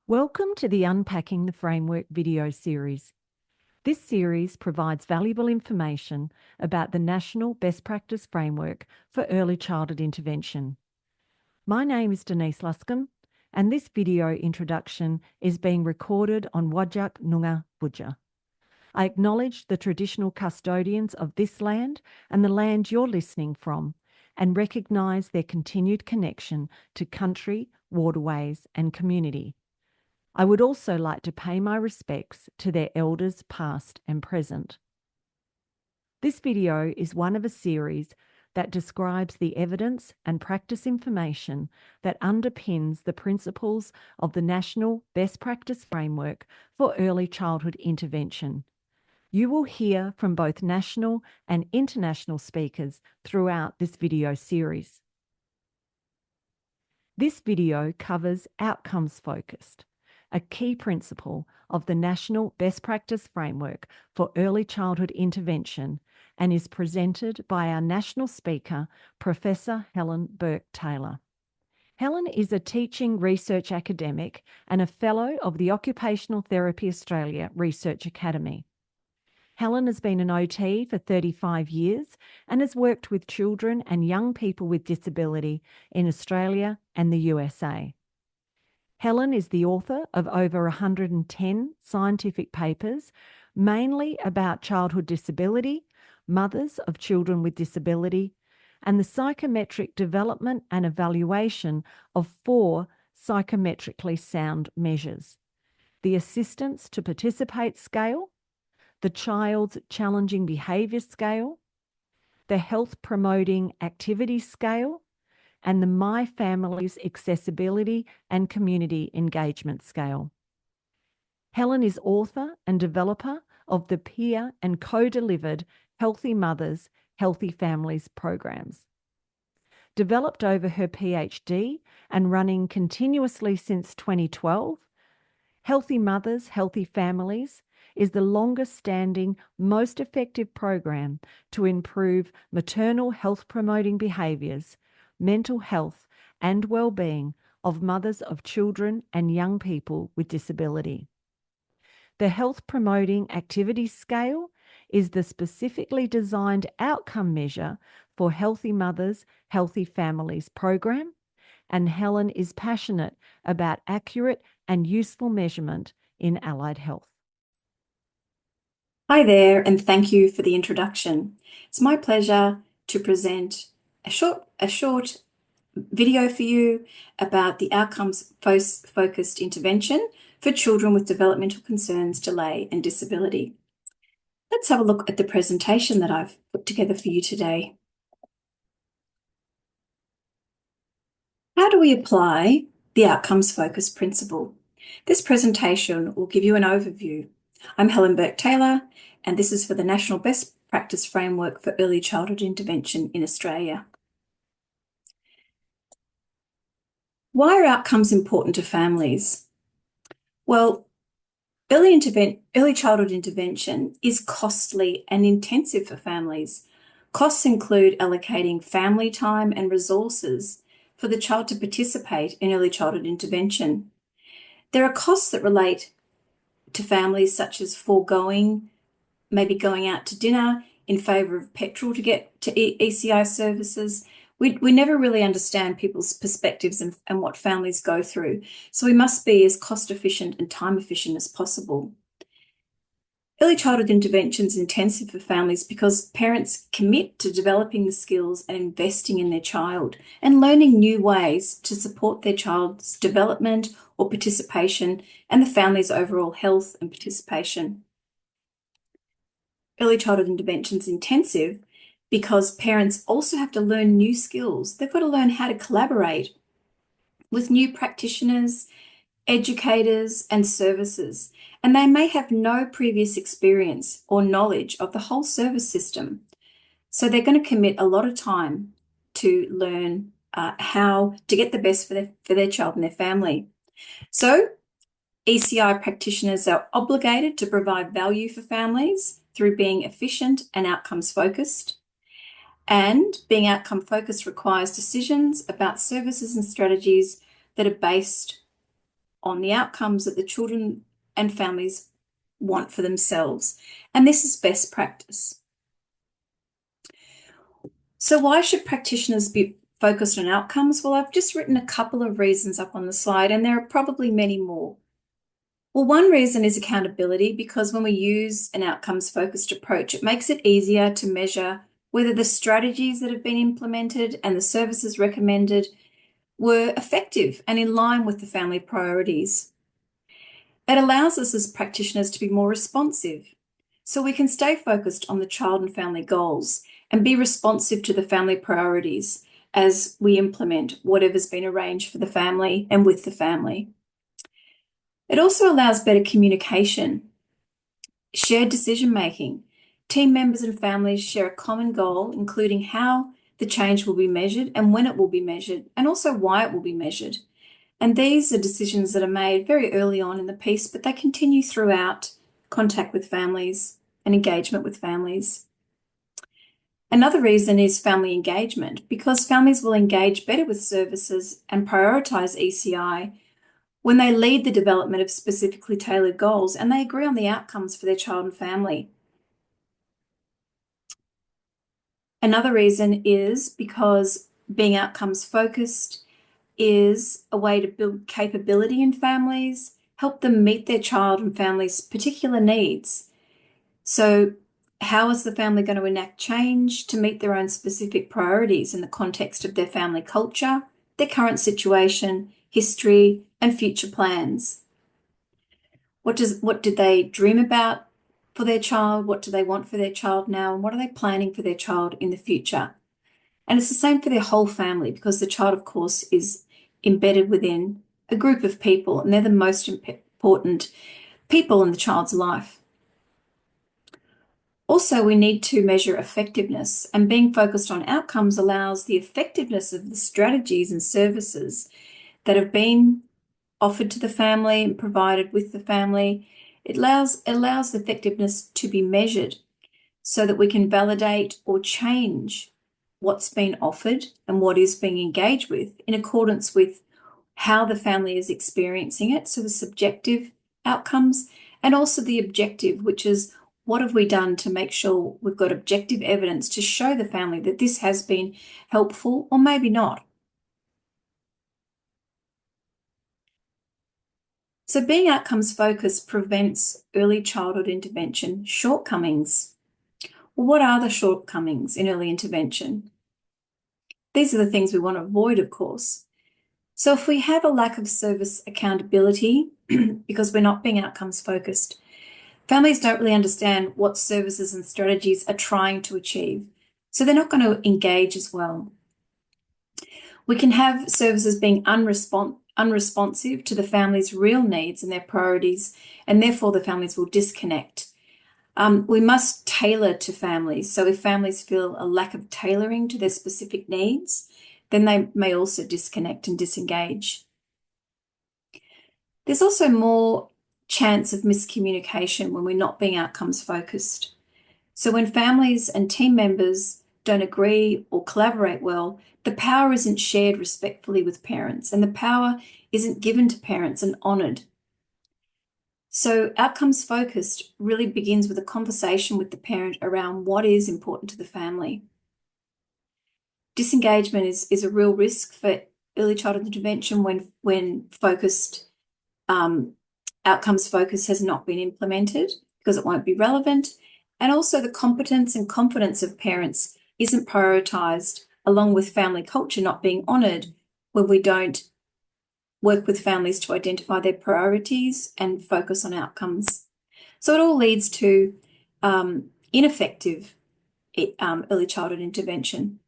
Welcome to the Unpacking the Framework video series. This series provides valuable information about the National Best Practice Framework for Early Childhood Intervention. My name is Denise Luscombe, and this video introduction is being recorded on Whadjuk Noongar Budja. I acknowledge the traditional custodians of this land and the land you're listening from, and recognise their continued connection to country, waterways and community. I would also like to pay my respects to their elders past and present. This video is one of a series that describes the evidence and practice information that underpins the principles of the National Best Practice Framework for Early Childhood Intervention. You will hear from both national and international speakers throughout this video series. This video covers outcomes focused, a key principle of the National Best Practice Framework for Early Childhood Intervention, and is presented by our national speaker, Professor Helen Bourke-Taylor. Helen is a teaching research academic and a fellow of the Occupational Therapy Australia Research Academy. Helen has been an OT for 35 years and has worked with children and young people with disability in Australia and the USA. Helen is the author of over 110 scientific papers, mainly about childhood disability, mothers of children with disability, and the psychometric development and evaluation of 4 psychometrically sound measures: the Assistance to Participate Scale, the Child's Challenging Behaviour Scale, the Health Promoting Activity Scale, and the My Family's Accessibility and Community Engagement Scale. Helen is author and developer of the peer and co-delivered Healthy Mothers, Healthy Families programs. Developed over her PhD and running continuously since 2012, Healthy Mothers, Healthy Families is the longest-standing, most effective program to improve maternal health-promoting behaviours, mental health and well-being of mothers of children and young people with disability. The Health Promoting Activity Scale is the specifically designed outcome measure for Healthy Mothers, Healthy Families program, and Helen is passionate about accurate and useful measurement in allied health. Hi there, and thank you for the introduction. It's my pleasure to present a short video for you about the outcomes-focused intervention for children with developmental concerns, delay, and disability. Let's have a look at the presentation that I've put together for you today. How do we apply the outcomes-focused principle? This presentation will give you an overview. I'm Helen Bourke-Taylor, and this is for the National Best Practice Framework for Early Childhood Intervention in Australia. Why are outcomes important to families? Well, early childhood intervention is costly and intensive for families. Costs include allocating family time and resources for the child to participate in early childhood intervention. There are costs that relate to families, such as maybe going out to dinner in favour of petrol to get to ECI services. We never really understand people's perspectives and what families go through, so we must be as cost efficient and time efficient as possible. Early childhood intervention is intensive for families because parents commit to developing the skills and investing in their child and learning new ways to support their child's development or participation and the family's overall health and participation. Early childhood intervention is intensive because parents also have to learn new skills. They've got to learn how to collaborate with new practitioners, educators, and services, and they may have no previous experience or knowledge of the whole service system. So they're going to commit a lot of time to learn how to get the best for their child and their family. So ECI practitioners are obligated to provide value for families through being efficient and outcomes focused. And being outcome focused requires decisions about services and strategies that are based on the outcomes that the children and families want for themselves. And this is best practice. So why should practitioners be focused on outcomes? Well, I've just written a couple of reasons up on the slide, and there are probably many more. Well, one reason is accountability, because when we use an outcomes-focused approach, it makes it easier to measure whether the strategies that have been implemented and the services recommended were effective and in line with the family priorities. It allows us as practitioners to be more responsive, so we can stay focused on the child and family goals and be responsive to the family priorities as we implement whatever's been arranged for the family and with the family. It also allows better communication, shared decision-making. Team members and families share a common goal, including how the change will be measured and when it will be measured, and also why it will be measured. And these are decisions that are made very early on in the piece, but they continue throughout contact with families and engagement with families. Another reason is family engagement, because families will engage better with services and prioritise ECI when they lead the development of specifically tailored goals and they agree on the outcomes for their child and family. Another reason is because being outcomes focused is a way to build capability in families, help them meet their child and family's particular needs. So how is the family going to enact change to meet their own specific priorities in the context of their family culture, their current situation, history, and future plans? What did they dream about for their child? What do they want for their child now? And what are they planning for their child in the future? And it's the same for their whole family, because the child, of course, is embedded within a group of people, and they're the most important people in the child's life. Also, we need to measure effectiveness, and being focused on outcomes allows the effectiveness of the strategies and services that have been offered to the family and provided with the family. It allows effectiveness to be measured so that we can validate or change what's been offered and what is being engaged with in accordance with how the family is experiencing it, so the subjective outcomes, and also the objective, which is what have we done to make sure we've got objective evidence to show the family that this has been helpful or maybe not. So being outcomes focused prevents early childhood intervention shortcomings. Well, what are the shortcomings in early intervention? These are the things we want to avoid, of course. So if we have a lack of service accountability because we're not being outcomes focused, families don't really understand what services and strategies are trying to achieve. So they're not going to engage as well. We can have services being unresponsive to the family's real needs and their priorities, and therefore the families will disconnect. We must tailor to families. So if families feel a lack of tailoring to their specific needs, then they may also disconnect and disengage. There's also more chance of miscommunication when we're not being outcomes focused. So when families and team members don't agree or collaborate well, the power isn't shared respectfully with parents, and the power isn't given to parents and honoured. So outcomes focused really begins with a conversation with the parent around what is important to the family. Disengagement is a real risk for early childhood intervention when focused outcomes focus has not been implemented, because it won't be relevant. And also the competence and confidence of parents isn't prioritised, along with family culture not being honoured when we don't work with families to identify their priorities and focus on outcomes. So it all leads to ineffective early childhood intervention.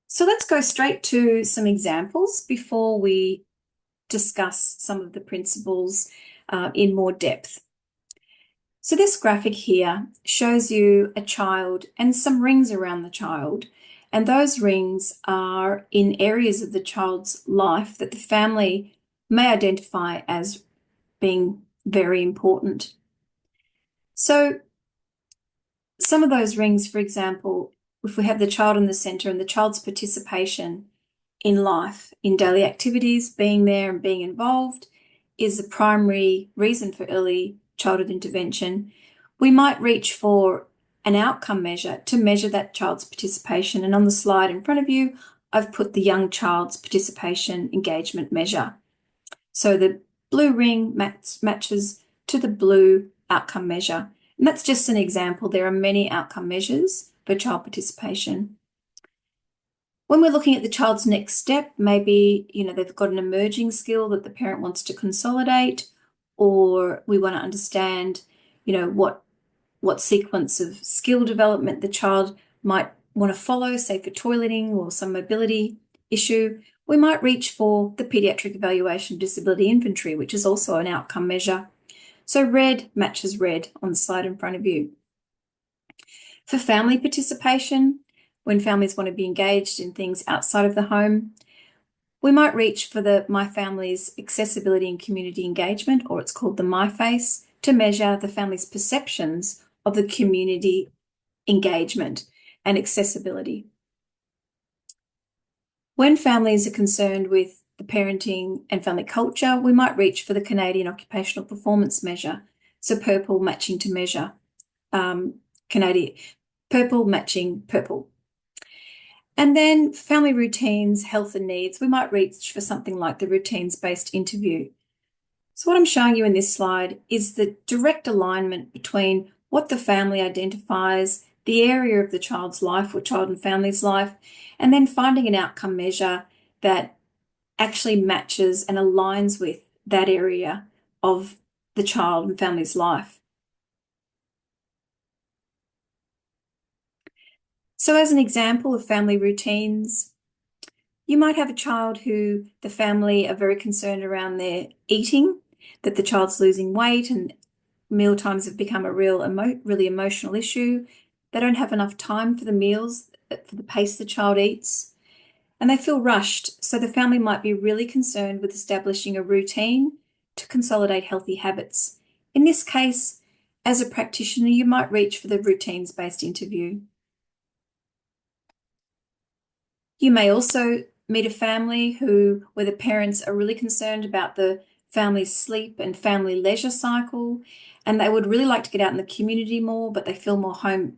So let's go straight to some examples before we discuss some of the principles in more depth. So this graphic here shows you a child and some rings around the child, and those rings are in areas of the child's life that the family may identify as being very important. So some of those rings, for example, if we have the child in the centre and the child's participation in life, in daily activities, being there and being involved is the primary reason for early childhood intervention. We might reach for an outcome measure to measure that child's participation. And on the slide in front of you, I've put the young child's participation engagement measure. So the blue ring matches to the blue outcome measure. And that's just an example. There are many outcome measures for child participation. When we're looking at the child's next step, maybe, they've got an emerging skill that the parent wants to consolidate, or we want to understand, what sequence of skill development the child might want to follow, say for toileting or some mobility issue. We might reach for the Pediatric Evaluation Disability Inventory, which is also an outcome measure. So red matches red on the slide in front of you. For family participation, when families want to be engaged in things outside of the home, we might reach for the My Family's Accessibility and Community Engagement, or it's called the MyFace, to measure the family's perceptions of the community engagement and accessibility. When families are concerned with the parenting and family culture, we might reach for the Canadian Occupational Performance Measure, so purple matching to measure, purple matching purple. And then family routines, health and needs, we might reach for something like the routines-based interview. So what I'm showing you in this slide is the direct alignment between what the family identifies, the area of the child's life or child and family's life, and then finding an outcome measure that actually matches and aligns with that area of the child and family's life. So as an example of family routines, you might have a child who the family are very concerned around their eating, that the child's losing weight and meal times have become a really emotional issue. They don't have enough time for the meals, for the pace the child eats, and they feel rushed. So the family might be really concerned with establishing a routine to consolidate healthy habits. In this case, as a practitioner, you might reach for the routines-based interview. You may also meet a family where the parents are really concerned about the family's sleep and family leisure cycle, and they would really like to get out in the community more, but they feel more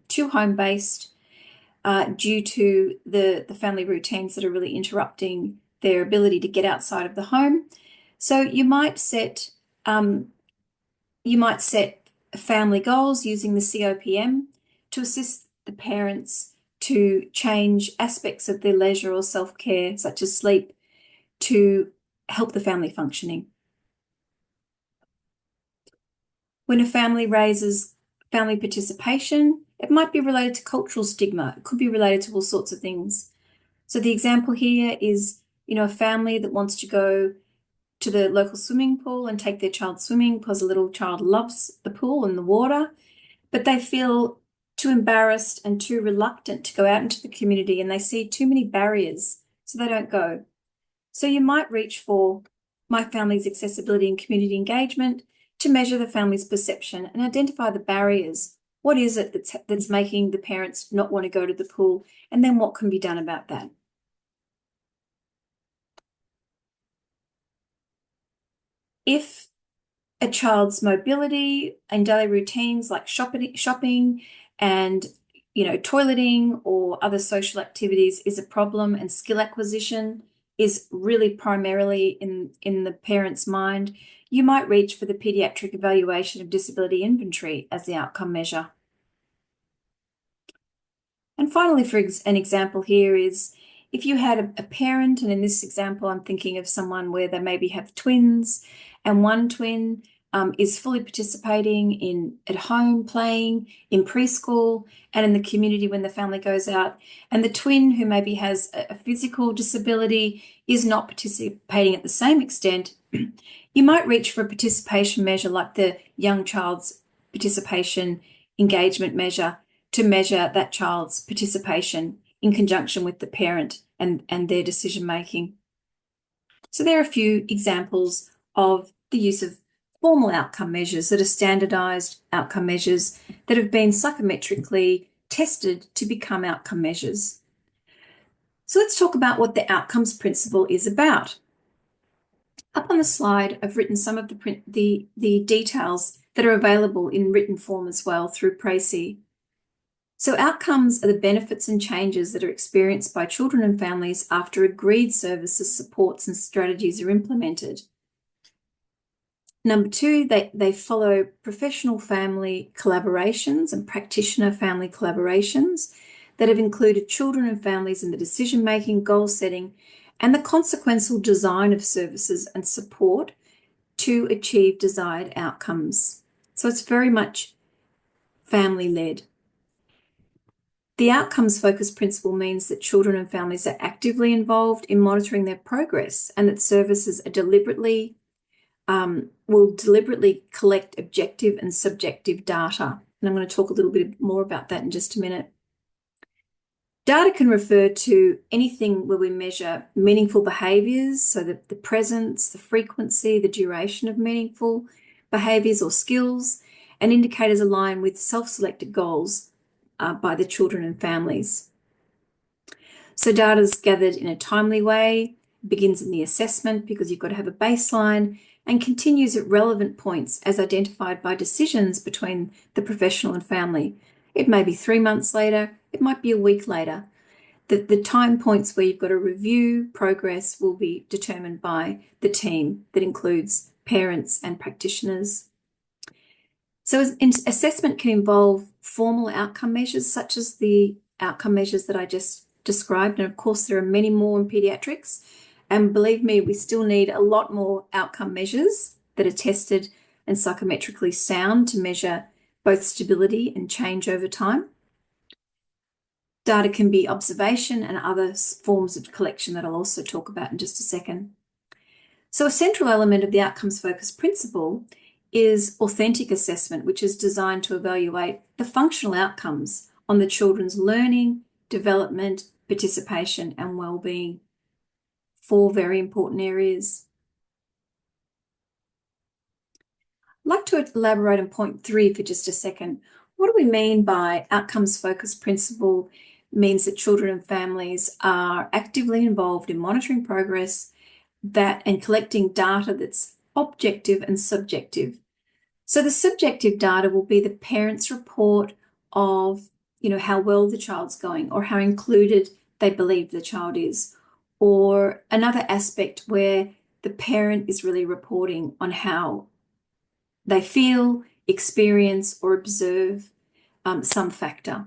too home-based due to the family routines that are really interrupting their ability to get outside of the home. So you might set family goals using the COPM to assist the parents to change aspects of their leisure or self-care, such as sleep, to help the family functioning. When a family raises family participation, it might be related to cultural stigma. It could be related to all sorts of things. So the example here is, a family that wants to go to the local swimming pool and take their child swimming because a little child loves the pool and the water, but they feel too embarrassed and too reluctant to go out into the community, and they see too many barriers, so they don't go. So you might reach for My Family's Accessibility and Community Engagement to measure the family's perception and identify the barriers. What is it that's making the parents not want to go to the pool, and then what can be done about that? If a child's mobility and daily routines like shopping and toileting or other social activities is a problem, and skill acquisition is really primarily in the parent's mind, you might reach for the Pediatric Evaluation of Disability Inventory as the outcome measure. And finally, for an example here is if you had a parent, and in this example, I'm thinking of someone where they maybe have twins, and one twin is fully participating at home, playing, in preschool, and in the community when the family goes out. And the twin who maybe has a physical disability is not participating at the same extent. You might reach for a participation measure like the young child's participation engagement measure to measure that child's participation in conjunction with the parent and their decision making. So there are a few examples of the use of formal outcome measures that are standardized outcome measures that have been psychometrically tested to become outcome measures. So let's talk about what the outcomes principle is about. Up on the slide, I've written some of the details that are available in written form as well through PRECI. So outcomes are the benefits and changes that are experienced by children and families after agreed services, supports, and strategies are implemented. Number two, they follow professional family collaborations and practitioner family collaborations that have included children and families in the decision-making, goal setting, and the consequential design of services and support to achieve desired outcomes. So it's very much family-led. The outcomes focused principle means that children and families are actively involved in monitoring their progress and that services are will deliberately collect objective and subjective data. And I'm going to talk a little bit more about that in just a minute. Data can refer to anything where we measure meaningful behaviours, so that the presence, the frequency, the duration of meaningful behaviours or skills, and indicators align with self-selected goals by the children and families. So data is gathered in a timely way, begins in the assessment because you've got to have a baseline, and continues at relevant points as identified by decisions between the professional and family. It may be 3 months later, it might be a week later. The time points where you've got to review progress will be determined by the team that includes parents and practitioners. So assessment can involve formal outcome measures such as the outcome measures that I just described. And of course, there are many more in paediatrics. And believe me, we still need a lot more outcome measures that are tested and psychometrically sound to measure both stability and change over time. Data can be observation and other forms of collection that I'll also talk about in just a second. So a central element of the outcomes-focused principle is authentic assessment, which is designed to evaluate the functional outcomes on the children's learning, development, participation, and wellbeing. 4 very important areas. I'd like to elaborate on point 3 for just a second. What do we mean by outcomes-focused principle? Means that children and families are actively involved in monitoring progress and collecting data that's objective and subjective. So the subjective data will be the parent's report of, how well the child's going or how included they believe the child is, or another aspect where the parent is really reporting on how they feel, experience, or observe some factor.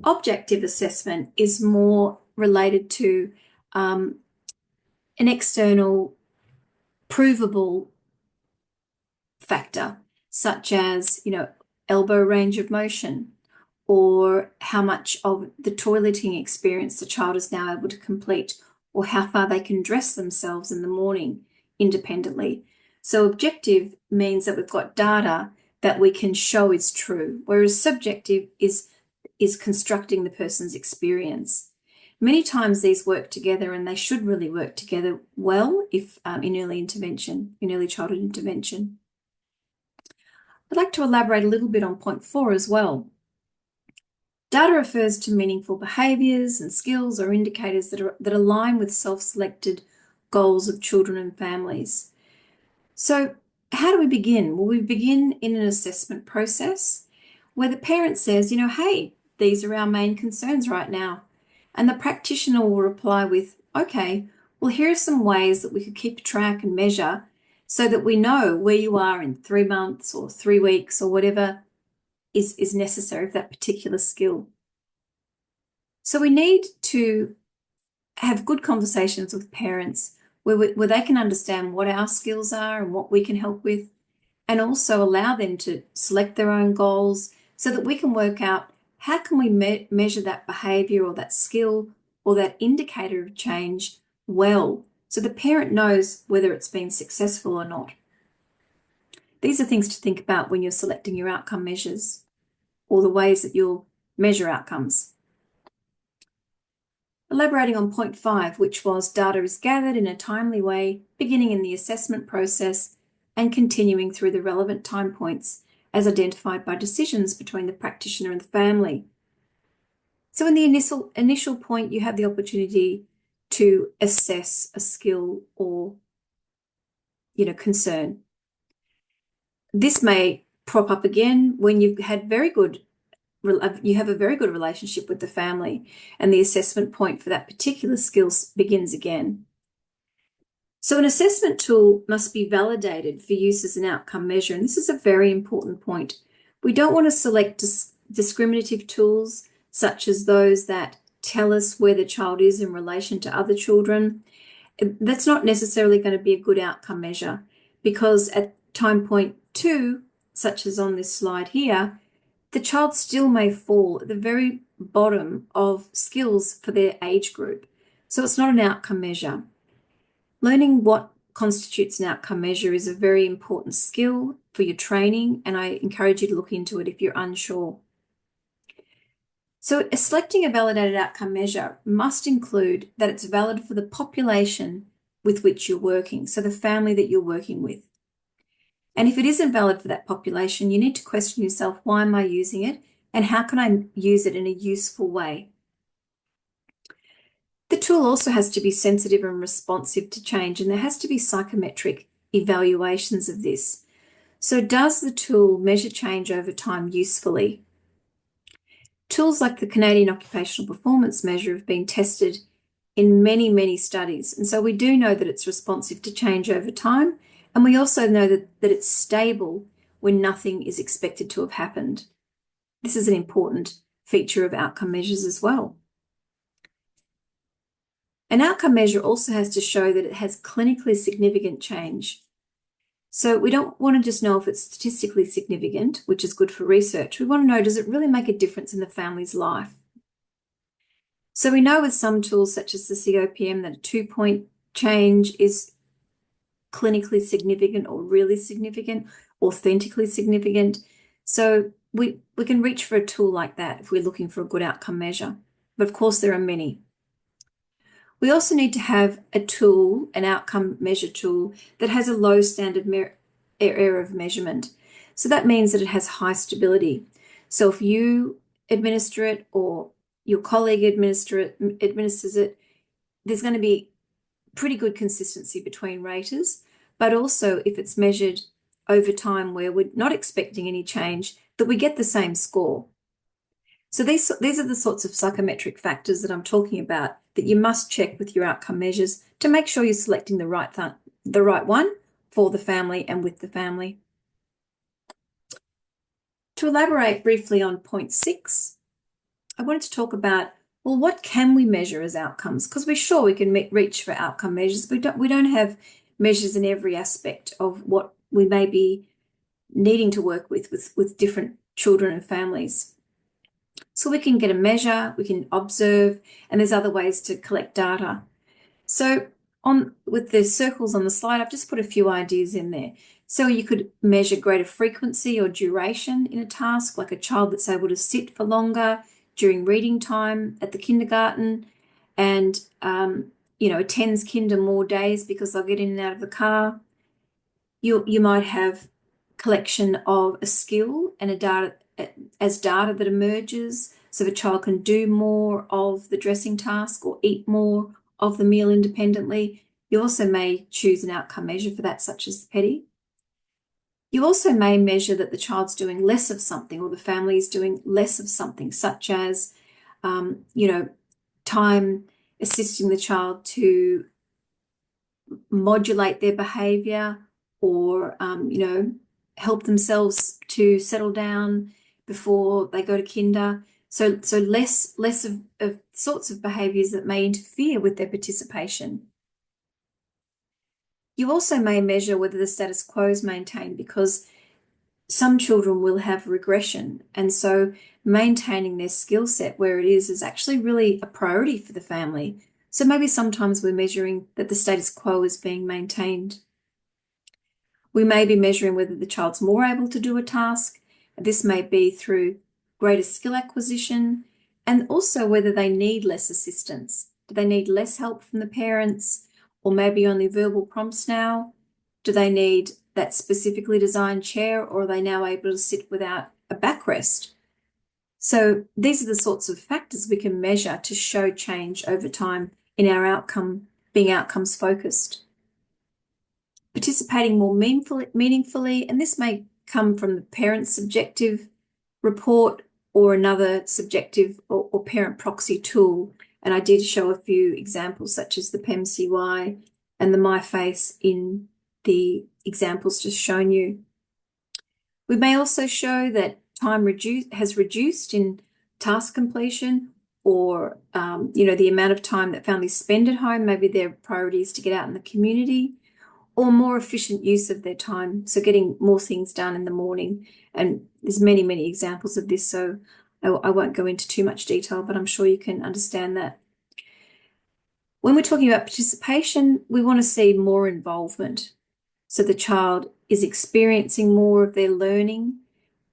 Objective assessment is more related to an external provable factor, such as, elbow range of motion, or how much of the toileting experience the child is now able to complete, or how far they can dress themselves in the morning independently. So objective means that we've got data that we can show is true, whereas subjective is constructing the person's experience. Many times these work together, and they should really work together well if in early intervention, in early childhood intervention. I'd like to elaborate a little bit on point 4 as well. Data refers to meaningful behaviours and skills or indicators that align with self-selected goals of children and families. So how do we begin? Well, we begin in an assessment process where the parent says, hey, these are our main concerns right now. And the practitioner will reply with, okay, well, here are some ways that we could keep track and measure so that we know where you are in 3 months or 3 weeks or whatever is necessary for that particular skill. So we need to have good conversations with parents where they can understand what our skills are and what we can help with, and also allow them to select their own goals so that we can work out how can we measure that behaviour or that skill or that indicator of change well, so the parent knows whether it's been successful or not. These are things to think about when you're selecting your outcome measures or the ways that you'll measure outcomes. Elaborating on point 5, which was data is gathered in a timely way, beginning in the assessment process and continuing through the relevant time points as identified by decisions between the practitioner and the family. So in the initial point, you have the opportunity to assess a skill or, concern. This may prop up again when you've had you have a very good relationship with the family, and the assessment point for that particular skill begins again. So an assessment tool must be validated for use as an outcome measure, and this is a very important point. We don't want to select discriminative tools such as those that tell us where the child is in relation to other children. That's not necessarily going to be a good outcome measure, because at time point 2, such as on this slide here, the child still may fall at the very bottom of skills for their age group. So it's not an outcome measure. Learning what constitutes an outcome measure is a very important skill for your training, and I encourage you to look into it if you're unsure. So selecting a validated outcome measure must include that it's valid for the population with which you're working, so the family that you're working with. And if it isn't valid for that population, you need to question yourself, why am I using it? And how can I use it in a useful way? The tool also has to be sensitive and responsive to change, and there has to be psychometric evaluations of this. So does the tool measure change over time usefully? Tools like the Canadian Occupational Performance Measure have been tested in many, many studies. And so we do know that it's responsive to change over time. And we also know that it's stable when nothing is expected to have happened. This is an important feature of outcome measures as well. An outcome measure also has to show that it has clinically significant change. So we don't want to just know if it's statistically significant, which is good for research. We want to know, does it really make a difference in the family's life? So we know with some tools such as the COPM that a 2-point change is clinically significant or really significant, authentically significant. So we can reach for a tool like that if we're looking for a good outcome measure. But of course, there are many. We also need to have a tool, an outcome measure tool, that has a low standard error of measurement. So that means that it has high stability. So if you administer it or your colleague administers it, there's going to be pretty good consistency between raters. But also if it's measured over time where we're not expecting any change, that we get the same score. So these are the sorts of psychometric factors that I'm talking about that you must check with your outcome measures to make sure you're selecting the right one for the family and with the family. To elaborate briefly on point 6, I wanted to talk about, well, what can we measure as outcomes? Because we're sure we can reach for outcome measures. We don't have measures in every aspect of what we may be needing to work with different children and families. So we can get a measure, we can observe, and there's other ways to collect data. So with the circles on the slide, I've just put a few ideas in there. So you could measure greater frequency or duration in a task, like a child that's able to sit for longer during reading time at the kindergarten and attends kinder more days because they'll get in and out of the car. You might have collection of a skill and data that emerges, so the child can do more of the dressing task or eat more of the meal independently. You also may choose an outcome measure for that, such as PRECI. You also may measure that the child's doing less of something or the family is doing less of something, such as, time assisting the child to modulate their behaviour or, help themselves to settle down before they go to kinder. So less of sorts of behaviours that may interfere with their participation. You also may measure whether the status quo is maintained, because some children will have regression, and so maintaining their skill set where it is actually really a priority for the family. So maybe sometimes we're measuring that the status quo is being maintained. We may be measuring whether the child's more able to do a task. This may be through greater skill acquisition, and also whether they need less assistance. Do they need less help from the parents, or maybe only verbal prompts now? Do they need that specifically designed chair, or are they now able to sit without a backrest? So these are the sorts of factors we can measure to show change over time in our outcome, being outcomes focused. Participating more meaningfully, and this may come from the parent's subjective report or another subjective or parent proxy tool. And I did show a few examples such as the PEMCY and the MyFace in the examples just shown you. We may also show that time has reduced in task completion, or the amount of time that families spend at home. Maybe their priority is to get out in the community, or more efficient use of their time, so getting more things done in the morning. And there's many, many examples of this, so I won't go into too much detail, but I'm sure you can understand that. When we're talking about participation, we want to see more involvement. So the child is experiencing more of their learning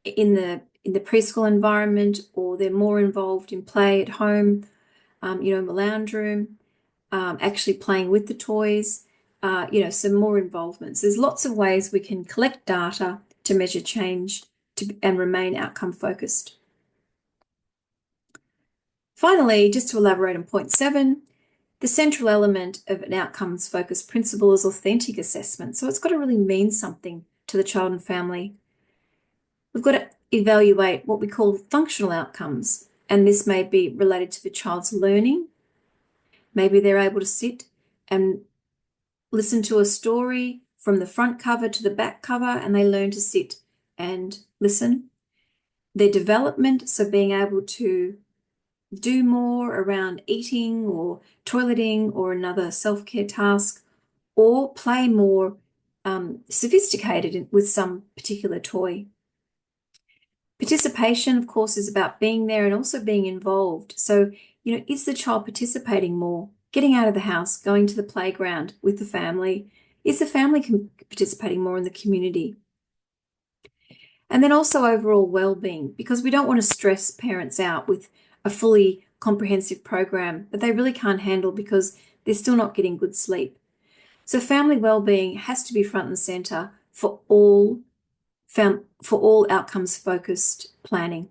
in the preschool environment, or they're more involved in play at home, in the lounge room, actually playing with the toys, some more involvement. So there's lots of ways we can collect data to measure change and remain outcome focused. Finally, just to elaborate on point 7, the central element of an outcomes focused principle is authentic assessment. So it's got to really mean something to the child and family. We've got to evaluate what we call functional outcomes, and this may be related to the child's learning. Maybe they're able to sit and listen to a story from the front cover to the back cover, and they learn to sit and listen. Their development, so being able to do more around eating or toileting or another self-care task, or play more sophisticated with some particular toy. Participation, of course, is about being there and also being involved. So, is the child participating more, getting out of the house, going to the playground with the family? Is the family participating more in the community? And then also overall well-being, because we don't want to stress parents out with a fully comprehensive program that they really can't handle because they're still not getting good sleep. So family well-being has to be front and center for all outcomes focused planning.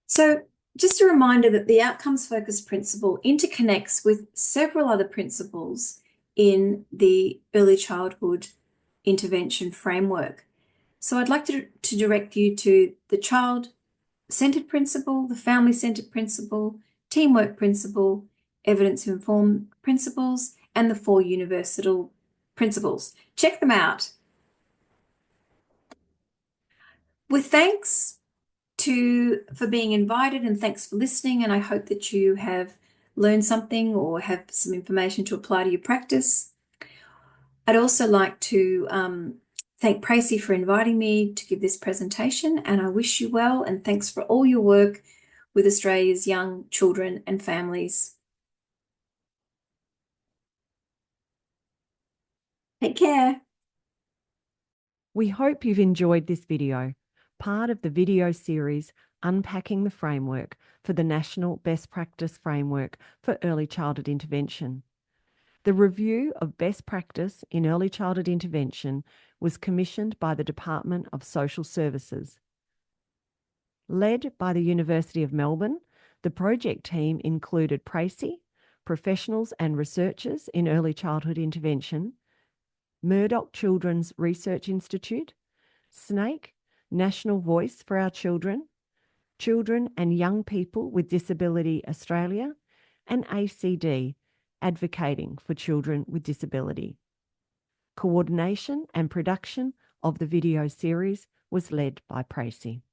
So just a reminder that the outcomes focused principle interconnects with several other principles in the early childhood intervention framework. So I'd like to direct you to the child-centered principle, the family-centered principle, teamwork principle, evidence-informed principles, and the 4 universal principles. Check them out. With thanks for being invited, and thanks for listening, and I hope that you have learned something or have some information to apply to your practice. I'd also like to thank PRECI for inviting me to give this presentation, and I wish you well, and thanks for all your work with Australia's young children and families. Take care. We hope you've enjoyed this video, part of the video series Unpacking the Framework for the National Best Practice Framework for Early Childhood Intervention. The review of best practice in early childhood intervention was commissioned by the Department of Social Services. Led by the University of Melbourne, the project team included PRECI, professionals and researchers in early childhood intervention, Murdoch Children's Research Institute, SNAKE, National Voice for Our Children, Children and Young People with Disability Australia, and ACD, Advocating for Children with Disability. Coordination and production of the video series was led by PRECI.